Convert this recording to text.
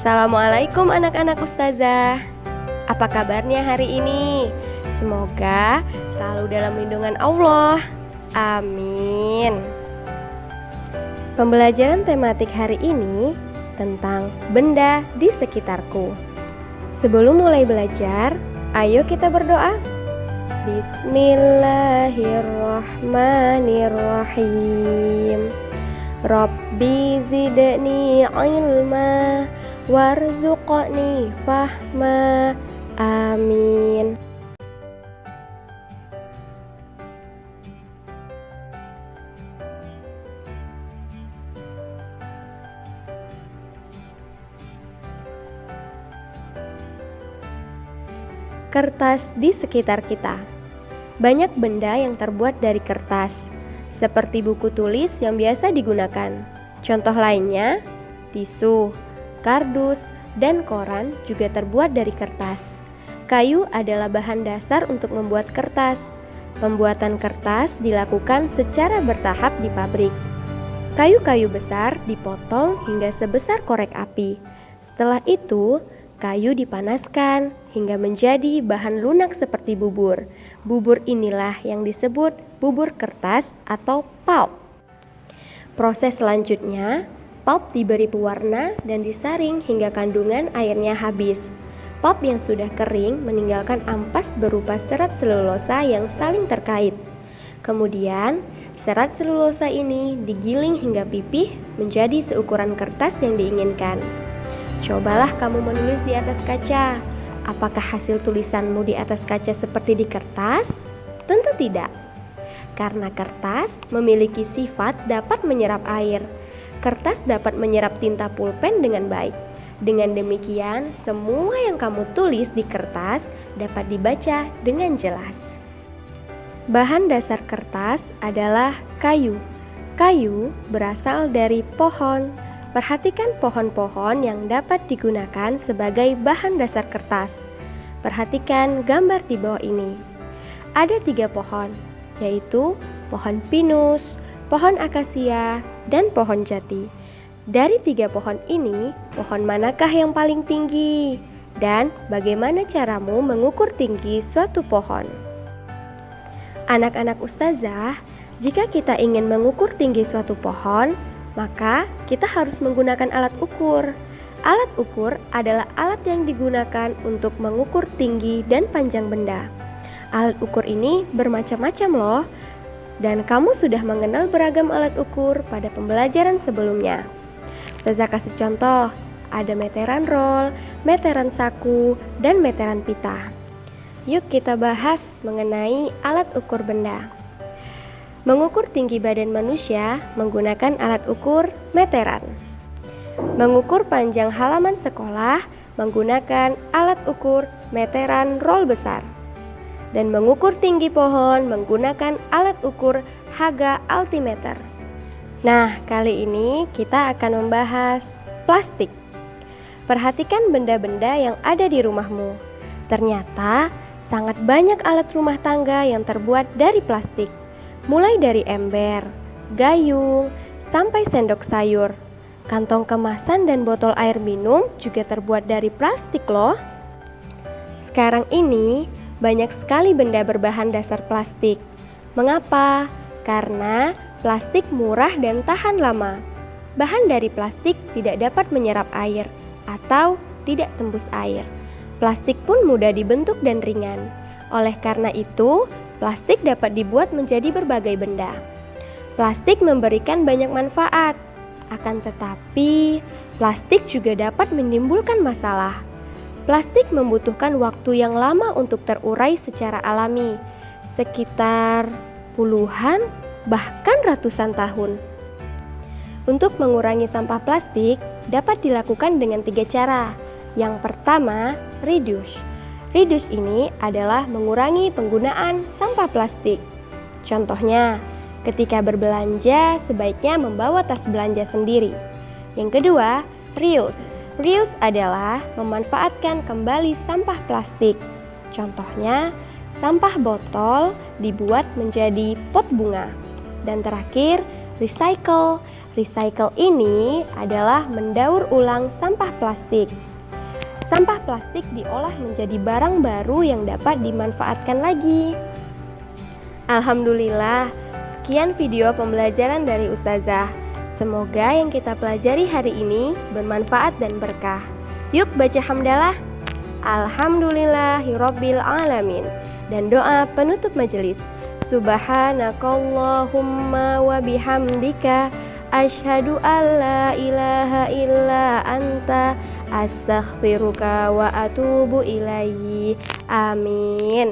Assalamualaikum anak-anak ustazah. Apa kabarnya hari ini? Semoga selalu dalam lindungan Allah. Amin. Pembelajaran tematik hari ini tentang benda di sekitarku. Sebelum mulai belajar, ayo kita berdoa. Bismillahirrahmanirrahim. Rabbi zidni ilma warzuqni fahma. Amin. Kertas di sekitar kita. Banyak benda yang terbuat dari kertas, seperti buku tulis yang biasa digunakan. Contoh lainnya, tisu, kardus, dan koran juga terbuat dari kertas. Kayu adalah bahan dasar untuk membuat kertas. Pembuatan kertas dilakukan secara bertahap di pabrik. Kayu-kayu besar dipotong hingga sebesar korek api. Setelah itu, kayu dipanaskan hingga menjadi bahan lunak seperti bubur. Bubur inilah yang disebut bubur kertas atau pulp. Proses selanjutnya, pulp diberi pewarna dan disaring hingga kandungan airnya habis. Pulp yang sudah kering meninggalkan ampas berupa serat selulosa yang saling terkait. Kemudian, serat selulosa ini digiling hingga pipih menjadi seukuran kertas yang diinginkan. Cobalah kamu menulis di atas kaca. Apakah hasil tulisanmu di atas kaca seperti di kertas? Tentu tidak. Karena kertas memiliki sifat dapat menyerap air. Kertas dapat menyerap tinta pulpen dengan baik. Dengan demikian, semua yang kamu tulis di kertas dapat dibaca dengan jelas. Bahan dasar kertas adalah kayu. Kayu berasal dari pohon. Perhatikan pohon-pohon yang dapat digunakan sebagai bahan dasar kertas. Perhatikan gambar di bawah ini. Ada 3 pohon, yaitu pohon pinus, pohon akasia, dan pohon jati. Dari 3 pohon ini, pohon manakah yang paling tinggi? Dan bagaimana caramu mengukur tinggi suatu pohon? Anak-anak ustazah, jika kita ingin mengukur tinggi suatu pohon, maka kita harus menggunakan alat ukur. Alat ukur adalah alat yang digunakan untuk mengukur tinggi dan panjang benda. Alat ukur ini bermacam-macam loh, dan kamu sudah mengenal beragam alat ukur pada pembelajaran sebelumnya. Saya kasih contoh, ada meteran roll, meteran saku, dan meteran pita. Yuk kita bahas mengenai alat ukur benda. Mengukur tinggi badan manusia menggunakan alat ukur meteran. Mengukur panjang halaman sekolah menggunakan alat ukur meteran roll besar. Dan mengukur tinggi pohon menggunakan alat ukur Haga altimeter. Nah, kali ini kita akan membahas plastik. Perhatikan benda-benda yang ada di rumahmu. Ternyata sangat banyak alat rumah tangga yang terbuat dari plastik. Mulai dari ember, gayung, sampai sendok sayur. Kantong kemasan dan botol air minum juga terbuat dari plastik loh. Sekarang ini banyak sekali benda berbahan dasar plastik. Mengapa? Karena plastik murah dan tahan lama. Bahan dari plastik tidak dapat menyerap air atau tidak tembus air. Plastik pun mudah dibentuk dan ringan. Oleh karena itu, plastik dapat dibuat menjadi berbagai benda. Plastik memberikan banyak manfaat, akan tetapi plastik juga dapat menimbulkan masalah. Plastik membutuhkan waktu yang lama untuk terurai secara alami, sekitar puluhan bahkan ratusan tahun. Untuk mengurangi sampah plastik dapat dilakukan dengan 3 cara. Yang pertama, reduce. Reduce ini adalah mengurangi penggunaan sampah plastik. Contohnya, ketika berbelanja sebaiknya membawa tas belanja sendiri. Yang kedua, reuse. Reuse adalah memanfaatkan kembali sampah plastik. Contohnya, sampah botol dibuat menjadi pot bunga. Dan terakhir, recycle. Recycle ini adalah mendaur ulang sampah plastik. Sampah plastik diolah menjadi barang baru yang dapat dimanfaatkan lagi. Alhamdulillah, sekian video pembelajaran dari Ustazah. Semoga yang kita pelajari hari ini bermanfaat dan berkah. Yuk baca hamdalah. Alhamdulillahirabbil alamin. Dan doa penutup majelis. Subhanakallahumma wa bihamdika asyhadu alla ilaha illa anta astaghfiruka wa atubu ilaihi. Amin.